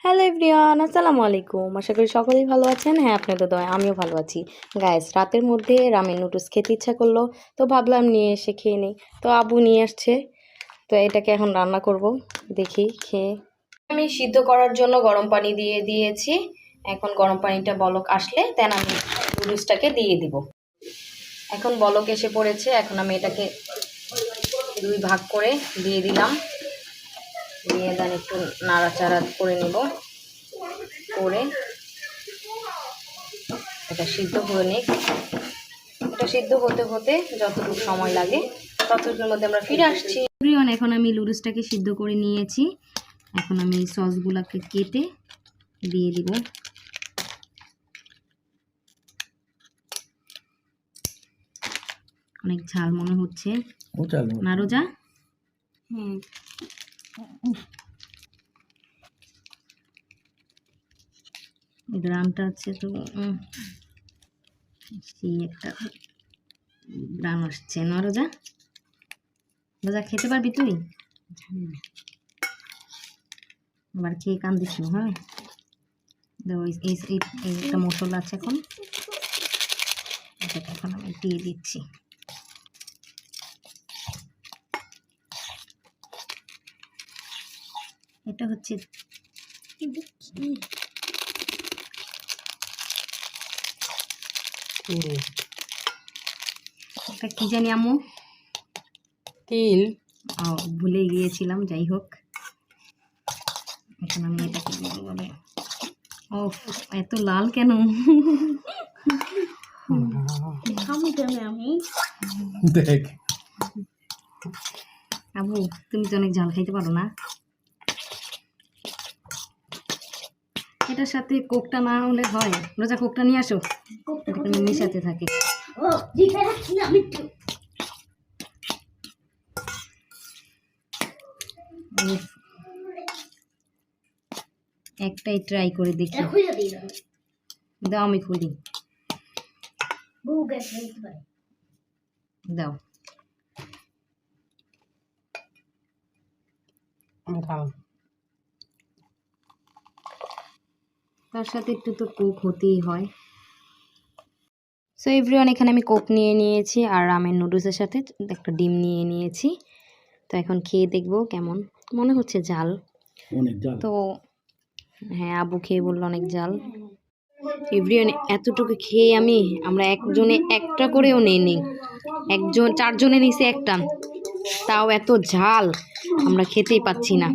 Hello everyone, আসসালামু আলাইকুম। আশা করি সকলেই ভালো আছেন। হ্যাঁ, আপনাদের দয়ায় আমিও ভালো আছি। গাইস, রাতের মধ্যে রামেন নুডলস খেতে ইচ্ছা করলো, তো ভাবলাম নিয়ে এসে খেয়ে নিই। তো আব্বু নিয়ে আসছে, তো এটাকে এখন রান্না করব। দেখি খেয়ে। আমি সিদ্ধ করার জন্য গরম পানি দিয়ে দিয়েছি। এখন গরম পানিটা বলক আসলে দেন আমি নুডলসটাকে দিয়ে দিব। এখন বলক এসে পড়েছে, এখন আমি এটাকে দুই ভাগ করে দিয়ে দিলাম। দিয়ে দেন একটু নাড়াচাড়া করে নেব, করে এটা সিদ্ধ করে নিই। এটা সিদ্ধ হতে হতে যতটুকু সময় লাগে ততটুকুর মধ্যে আমরা ফিরে আসছি। এখন আমি নুডলসটাকে সিদ্ধ করে নিয়েছি। এখন আমি এই সসগুলোকে কেটে দিয়ে দিব। অনেক ঝাল মনে হচ্ছে না রোজা? গ্রামটা আছে তো সেই একটা গ্রাম আসছে না রোজা? রোজা খেতে পারবি তুই? আবার খেয়ে কান্দিস না, হ্যাঁ? একটা মশলা আছে, এখন এটাকে এখন আমি দিয়ে দিচ্ছি। এটা হচ্ছে এটা কি জানি আম্মু, তিল ভুলে গিয়েছিলাম। যাই হোক, এখন আমি এটাকে বলে ও এত লাল কেন? আমি দেখ আবু, তুমি তো অনেক ঝাল খাইতে পারো না। এটার সাথে কোকটা না হলে হয়? রোজা কোকটা নিয়ে আসো, মিশাতে থাকে। একটাই ট্রাই করে দেখি। দাও আমি খুলি, দাও। তার সাথে একটু তো কোক হতেই হয়। সো এভরিওয়ান, এখানে আমি কোক নিয়ে নিয়েছি আর রামেন নুডলসের সাথে একটা ডিম নিয়ে নিয়েছি। তো এখন খেয়ে দেখবো কেমন মনে হচ্ছে। ঝাল তো হ্যাঁ, আবু খেয়ে বললো অনেক ঝাল। এভরিওয়ান, এতটুকু খেয়ে আমরা একজনে একটা করেও নেই, চারজনে নিছে একটা, তাও এত ঝাল আমরা খেতেই পাচ্ছি না।